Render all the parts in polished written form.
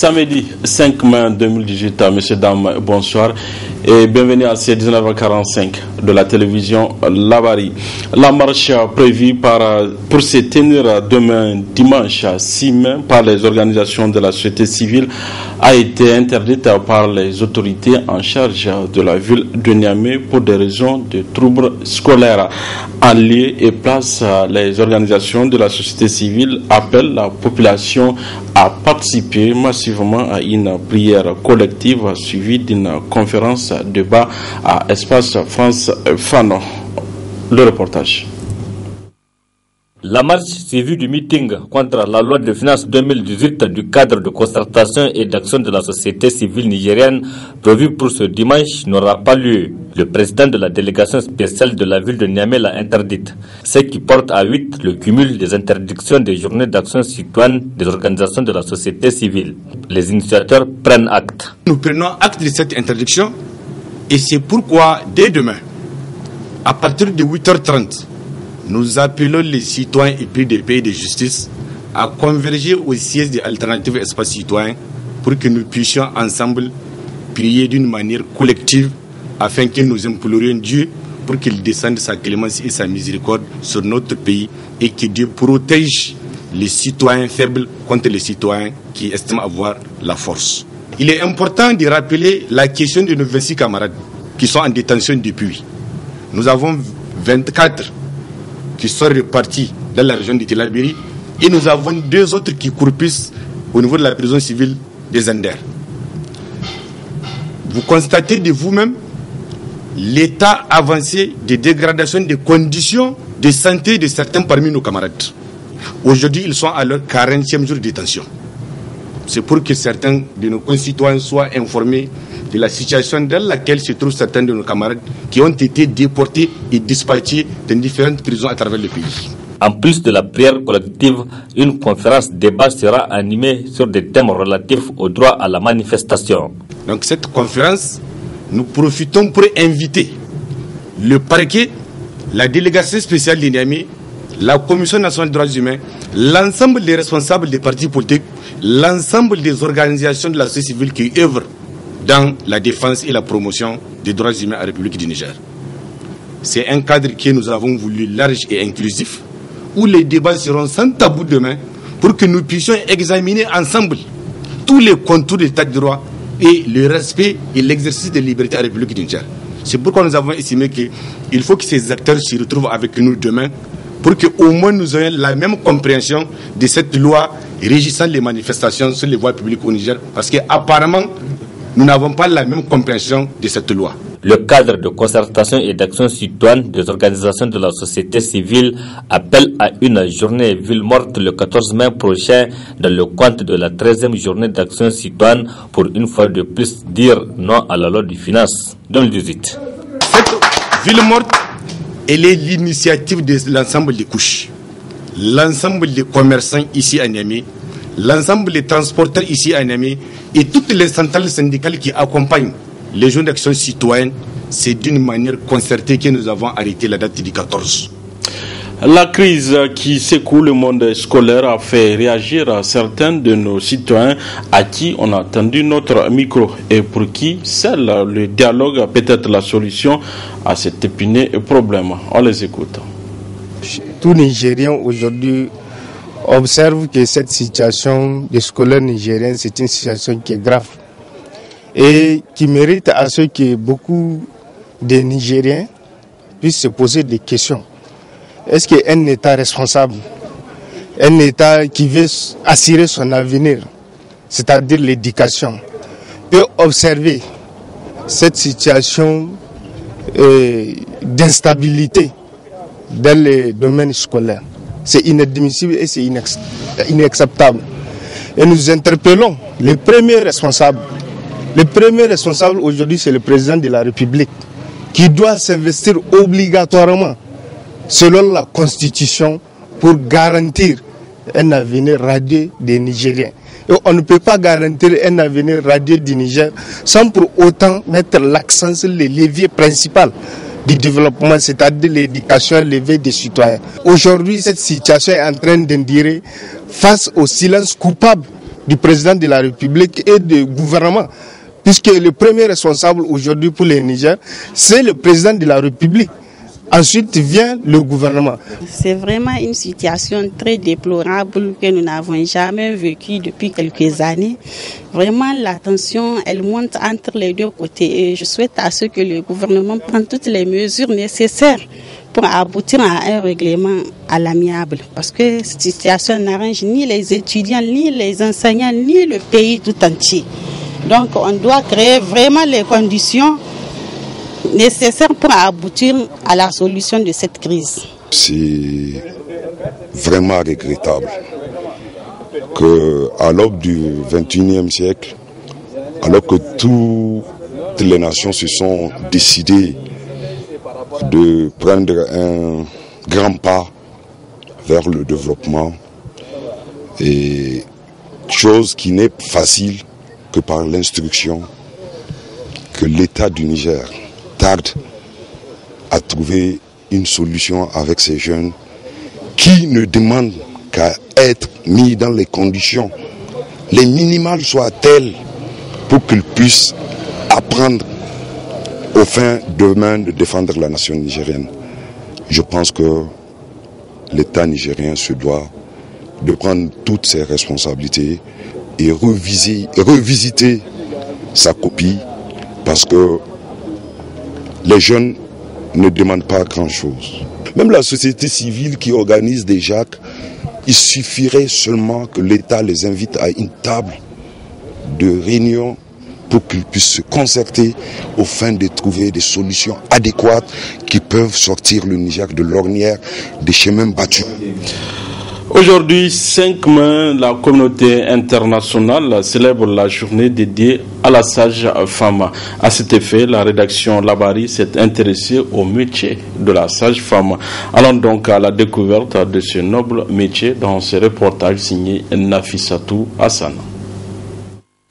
Samedi 5 mai 2018, messieurs, dames, bonsoir et bienvenue à ces 19h45 de la télévision Labari. La marche prévue pour se tenir demain dimanche 6 mai par les organisations de la société civile a été interdite par les autorités en charge de la ville de Niamey pour des raisons de troubles scolaires. En lieu et place, les organisations de la société civile appellent la population à participer massivement à une prière collective suivie d'une conférence débat à Espace France Fano. Le reportage. La marche suivie du meeting contre la loi de finances 2018 du cadre de concertation et d'action de la société civile nigérienne prévue pour ce dimanche n'aura pas lieu. Le président de la délégation spéciale de la ville de Niamey l'a interdite, ce qui porte à 8 le cumul des interdictions des journées d'action citoyenne des organisations de la société civile. Les initiateurs prennent acte. Nous prenons acte de cette interdiction et c'est pourquoi dès demain, à partir de 8h30, nous appelons les citoyens épris des pays de justice à converger au siège de Alternative Espace Citoyen pour que nous puissions ensemble prier d'une manière collective afin que nous implorions Dieu pour qu'il descende sa clémence et sa miséricorde sur notre pays et que Dieu protège les citoyens faibles contre les citoyens qui estiment avoir la force. Il est important de rappeler la question de nos 26 camarades qui sont en détention depuis. Nous avons 24 qui sont repartis dans la région de Tillabéri et nous avons 2 autres qui croupissent au niveau de la prison civile des Anders. Vous constatez de vous-même l'état avancé de dégradation des conditions de santé de certains parmi nos camarades. Aujourd'hui, ils sont à leur 40e jour de détention. C'est pour que certains de nos concitoyens soient informés de la situation dans laquelle se trouvent certains de nos camarades qui ont été déportés et dispatchés dans différentes prisons à travers le pays. En plus de la prière collective, une conférence débat sera animée sur des thèmes relatifs au droit à la manifestation. Donc cette conférence, nous profitons pour inviter le parquet, la délégation spéciale de Niamey, la Commission nationale des droits humains, l'ensemble des responsables des partis politiques, l'ensemble des organisations de la société civile qui œuvrent dans la défense et la promotion des droits humains en République du Niger. C'est un cadre que nous avons voulu large et inclusif, où les débats seront sans tabou demain, pour que nous puissions examiner ensemble tous les contours de l'état de droit et le respect et l'exercice des libertés en République du Niger. C'est pourquoi nous avons estimé qu'il faut que ces acteurs se retrouvent avec nous demain, pour qu'au moins nous ayons la même compréhension de cette loi régissant les manifestations sur les voies publiques au Niger, parce qu'apparemment, nous n'avons pas la même compréhension de cette loi. Le cadre de concertation et d'action citoyenne des organisations de la société civile appelle à une journée ville morte le 14 mai prochain dans le cadre de la 13e journée d'action citoyenne pour une fois de plus dire non à la loi du finance 2018. Cette ville morte, elle est l'initiative de l'ensemble des couches, l'ensemble des commerçants ici à Niamey, l'ensemble des transporteurs ici à Niamey et toutes les centrales syndicales qui accompagnent les jeunes d'action citoyenne. C'est d'une manière concertée que nous avons arrêté la date du 14. La crise qui secoue le monde scolaire a fait réagir à certains de nos citoyens à qui on a tendu notre micro et pour qui seul le dialogue peut être la solution à cet épineux problème. On les écoute. Tout Nigérien aujourd'hui observe que cette situation des scolaires nigériens, c'est une situation qui est grave et qui mérite à ce que beaucoup de Nigériens puissent se poser des questions. Est-ce qu'un État responsable, un État qui veut assurer son avenir, c'est-à-dire l'éducation, peut observer cette situation d'instabilité dans les domaines scolaires? C'est inadmissible et c'est inacceptable. Et nous interpellons les premiers responsables. Le premier responsable aujourd'hui, c'est le président de la République, qui doit s'investir obligatoirement selon la Constitution pour garantir un avenir radieux des Nigériens. Et on ne peut pas garantir un avenir radieux du Niger sans pour autant mettre l'accent sur les leviers principaux du développement, c'est-à-dire l'éducation, l'éveil des citoyens. Aujourd'hui, cette situation est en train d'indirer face au silence coupable du président de la République et du gouvernement. Puisque le premier responsable aujourd'hui pour le Niger, c'est le président de la République. Ensuite vient le gouvernement. C'est vraiment une situation très déplorable que nous n'avons jamais vécue depuis quelques années. Vraiment, la tension, elle monte entre les deux côtés. Et je souhaite à ce que le gouvernement prenne toutes les mesures nécessaires pour aboutir à un règlement à l'amiable. Parce que cette situation n'arrange ni les étudiants, ni les enseignants, ni le pays tout entier. Donc, on doit créer vraiment les conditions nécessaires pour aboutir à la solution de cette crise. C'est vraiment regrettable qu'à l'aube du XXIe siècle, alors que toutes les nations se sont décidées de prendre un grand pas vers le développement, et chose qui n'est facile que par l'instruction, que l'État du Niger tarde à trouver une solution avec ces jeunes qui ne demandent qu'à être mis dans les conditions, les minimales soient telles pour qu'ils puissent apprendre au fin demain de défendre la nation nigérienne. Je pense que l'État nigérien se doit de prendre toutes ses responsabilités et revisiter sa copie, parce que les jeunes ne demandent pas grand-chose. Même la société civile qui organise des JAC, il suffirait seulement que l'État les invite à une table de réunion pour qu'ils puissent se concerter au fin de trouver des solutions adéquates qui peuvent sortir le Niger de l'ornière des chemins battus. Aujourd'hui, 5 mai, la communauté internationale célèbre la journée dédiée à la sage-femme. À cet effet, la rédaction Labari s'est intéressée au métier de la sage-femme. Allons donc à la découverte de ce noble métier dans ce reportage signé Nafissatou Hassan.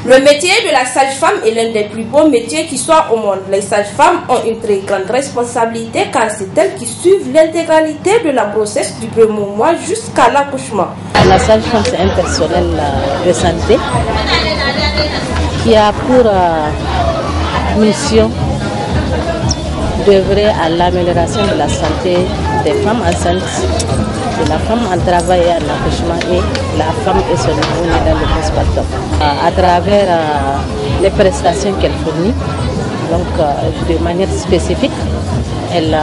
Le métier de la sage-femme est l'un des plus beaux métiers qui soient au monde. Les sages-femmes ont une très grande responsabilité car c'est elles qui suivent l'intégralité de la grossesse du premier mois jusqu'à l'accouchement. La sage-femme, c'est un personnel de santé qui a pour mission d'œuvrer à l'amélioration de la santé des femmes enceintes, de la femme en travail et en accouchement et la femme et son nouveau-né dans le postpartum. À travers les prestations qu'elle fournit, donc de manière spécifique, elle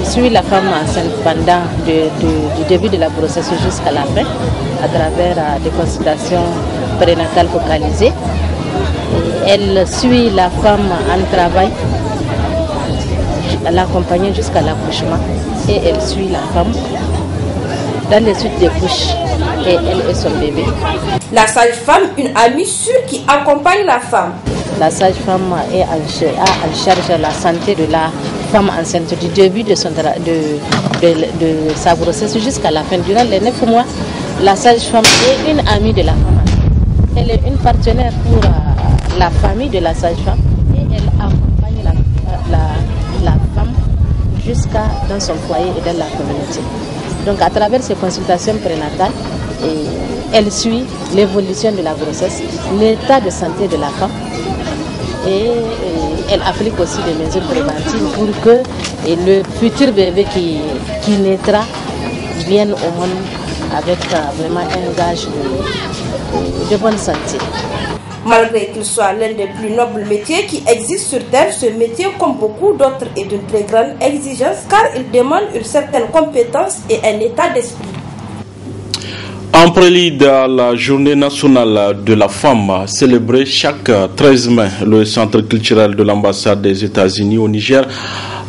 suit la femme enceinte pendant du début de la grossesse jusqu'à la fin, à travers des consultations prénatales focalisées. Elle suit la femme en travail, l'accompagner jusqu'à l'accouchement, et elle suit la femme dans les suites des couches, et elle et son bébé. La sage-femme, une amie sûre qui accompagne la femme. La sage-femme a en charge la santé de la femme enceinte du début de sa grossesse jusqu'à la fin. Durant les 9 mois, la sage-femme est une amie de la femme. Elle est une partenaire pour la famille de la sage-femme et elle accompagne la femme jusqu'à dans son foyer et dans la communauté. Donc à travers ces consultations prénatales, elle suit l'évolution de la grossesse, l'état de santé de la femme et elle applique aussi des mesures préventives pour que le futur bébé qui naîtra vienne au monde avec vraiment un gage de bonne santé. Malgré qu'il soit l'un des plus nobles métiers qui existent sur Terre, ce métier, comme beaucoup d'autres, est d'une très grande exigence car il demande une certaine compétence et un état d'esprit. En prélude à la journée nationale de la femme, célébrée chaque 13 mai, le Centre culturel de l'ambassade des États-Unis au Niger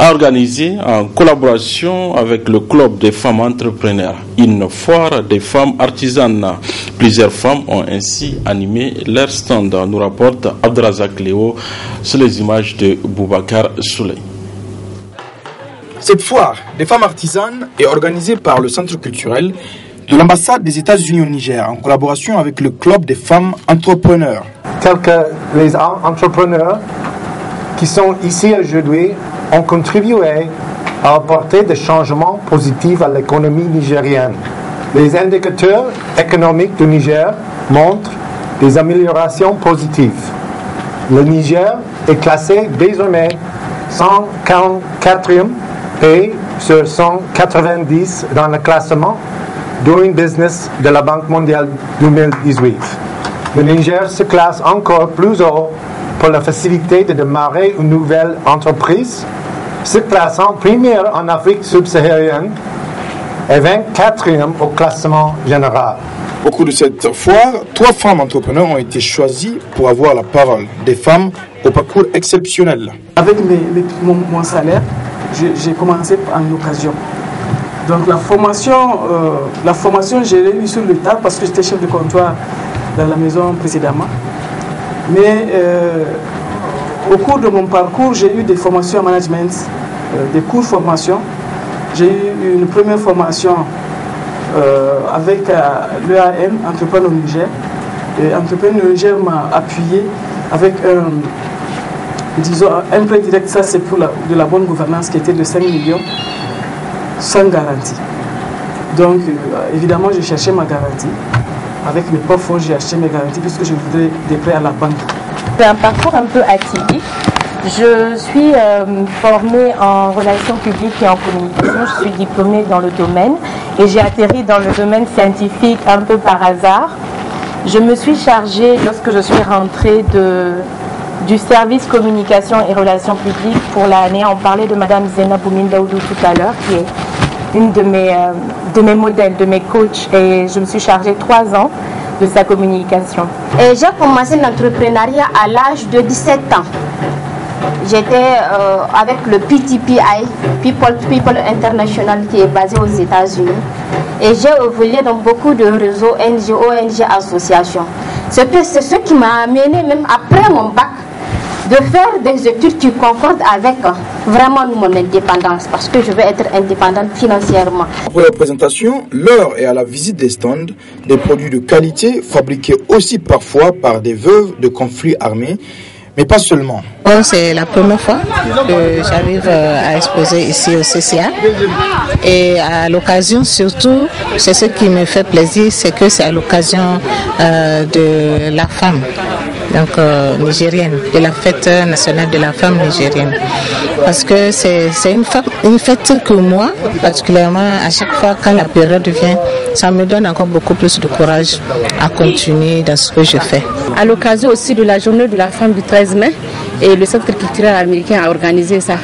a organisé, en collaboration avec le club des femmes entrepreneurs, une foire des femmes artisanes. Plusieurs femmes ont ainsi animé leur stand, nous rapporte Abdrazak Léo sur les images de Boubacar Souley. Cette foire des femmes artisanes est organisée par le Centre culturel de l'ambassade des États-Unis au Niger en collaboration avec le club des femmes entrepreneurs. Tels que les entrepreneurs qui sont ici aujourd'hui ont contribué à apporter des changements positifs à l'économie nigérienne. Les indicateurs économiques du Niger montrent des améliorations positives. Le Niger est classé désormais 144e pays sur 190 dans le classement Doing Business de la Banque mondiale 2018. Le Niger se classe encore plus haut pour la facilité de démarrer une nouvelle entreprise, se classant première en Afrique subsaharienne et 24e au classement général. Au cours de cette foire, 3 femmes entrepreneurs ont été choisies pour avoir la parole. Des femmes au parcours exceptionnel. Avec mon salaire, j'ai commencé en occasion. Donc la formation je l'ai eue sur le tas parce que j'étais chef de comptoir dans la maison précédemment. Mais au cours de mon parcours, j'ai eu des formations en management, des cours de formation. J'ai eu une première formation avec l'EAM, Entrepreneur Niger. Et Entrepreneur Niger m'a appuyé avec un prêt direct, ça c'est pour de la bonne gouvernance qui était de 5 millions sans garantie. Donc évidemment j'ai cherché ma garantie. Avec mes propres fonds, j'ai acheté mes garanties puisque je voudrais des prêts à la banque. C'est un parcours un peu atypique. Je suis formée en relations publiques et en communication. Je suis diplômée dans le domaine et j'ai atterri dans le domaine scientifique un peu par hasard. Je me suis chargée, lorsque je suis rentrée, du service communication et relations publiques pour l'année. On parlait de Madame Zena Boumindaoudou tout à l'heure, qui est une de mes modèles, de mes coachs, et je me suis chargée 3 ans de sa communication. Et j'ai commencé l'entrepreneuriat à l'âge de 17 ans. J'étais avec le PTPI, People International, qui est basé aux États-Unis. Et j'ai évolué dans beaucoup de réseaux, ONG, associations. C'est ce qui m'a amené, même après mon bac, de faire des études qui concordent avec vraiment mon indépendance, parce que je veux être indépendante financièrement. Après la présentation, l'heure est à la visite des stands, des produits de qualité fabriqués aussi parfois par des veuves de conflits armés, mais pas seulement. C'est la première fois que j'arrive à exposer ici au CCA, et à l'occasion surtout, c'est ce qui me fait plaisir, c'est que c'est à l'occasion de la femme, donc nigérienne, de la fête nationale de la femme nigérienne, parce que c'est une fête que moi, particulièrement à chaque fois quand la période vient, ça me donne encore beaucoup plus de courage à continuer dans ce que je fais. À l'occasion aussi de la journée de la femme du 13 mai, et le Centre culturel américain a organisé ça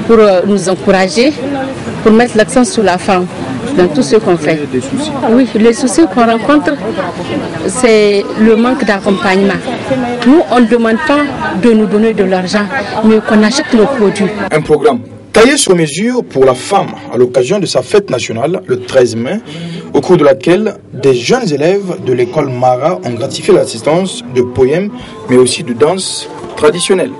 pour nous encourager, pour mettre l'accent sur la femme dans tout ce qu'on fait. Oui, les soucis qu'on rencontre, c'est le manque d'accompagnement. Nous, on ne demande pas de nous donner de l'argent, mais qu'on achète nos produits. Un programme taillé sur mesure pour la femme à l'occasion de sa fête nationale le 13 mai, au cours de laquelle des jeunes élèves de l'école Mara ont gratifié l'assistance de poèmes, mais aussi de danse traditionnelle.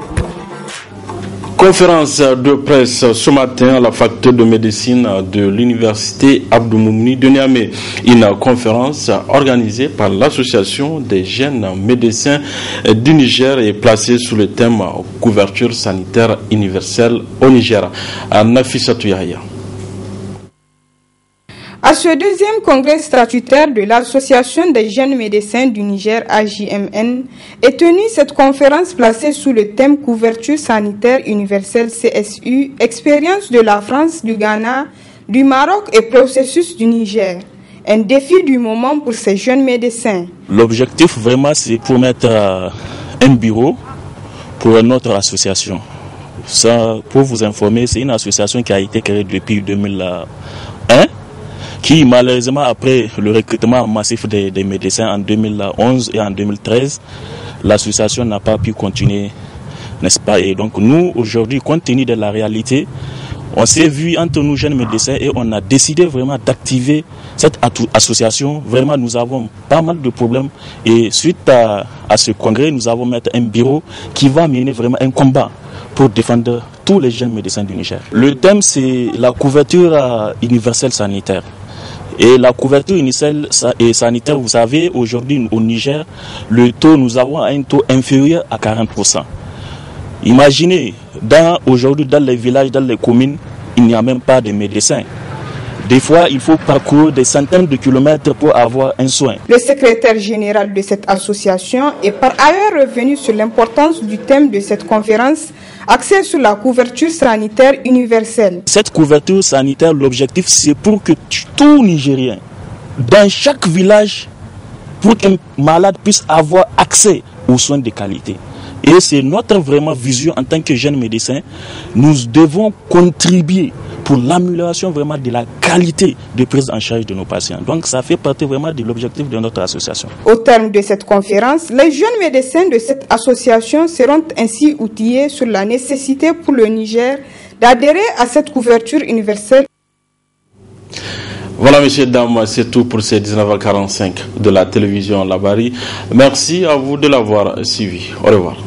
Conférence de presse ce matin à la faculté de médecine de l'université Abdou Moumouni de Niamey. Une conférence organisée par l'association des jeunes médecins du Niger est placée sous le thème couverture sanitaire universelle au Niger. Nafissatou Yahya. À ce deuxième congrès statutaire de l'Association des jeunes médecins du Niger, AJMN, est tenue cette conférence placée sous le thème couverture sanitaire universelle CSU, expérience de la France, du Ghana, du Maroc et processus du Niger. Un défi du moment pour ces jeunes médecins. L'objectif vraiment c'est pour mettre un bureau pour notre association. Ça, pour vous informer, c'est une association qui a été créée depuis 2001. Qui malheureusement après le recrutement massif des médecins en 2011 et en 2013, l'association n'a pas pu continuer, n'est-ce pas? Et donc nous, aujourd'hui, compte tenu de la réalité, on s'est vu entre nous jeunes médecins et on a décidé vraiment d'activer cette association. Vraiment, nous avons pas mal de problèmes et suite à ce congrès, nous avons mis un bureau qui va mener vraiment un combat pour défendre tous les jeunes médecins du Niger. Le thème, c'est la couverture universelle sanitaire. Et la couverture universelle et sanitaire, vous savez, aujourd'hui au Niger, nous avons un taux inférieur à 40%. Imaginez, aujourd'hui dans les villages, dans les communes, il n'y a même pas de médecins. Des fois, il faut parcourir des centaines de kilomètres pour avoir un soin. Le secrétaire général de cette association est par ailleurs revenu sur l'importance du thème de cette conférence axée sur la couverture sanitaire universelle. Cette couverture sanitaire, l'objectif, c'est pour que tout Nigérien, dans chaque village, pour qu'un malade puisse avoir accès aux soins de qualité. Et c'est notre vraiment vision en tant que jeunes médecins. Nous devons contribuer pour l'amélioration vraiment de la qualité de prise en charge de nos patients. Donc ça fait partie vraiment de l'objectif de notre association. Au terme de cette conférence, les jeunes médecins de cette association seront ainsi outillés sur la nécessité pour le Niger d'adhérer à cette couverture universelle. Voilà, messieurs, dames, c'est tout pour ces 19h45 de la télévision Labari. Merci à vous de l'avoir suivi. Au revoir.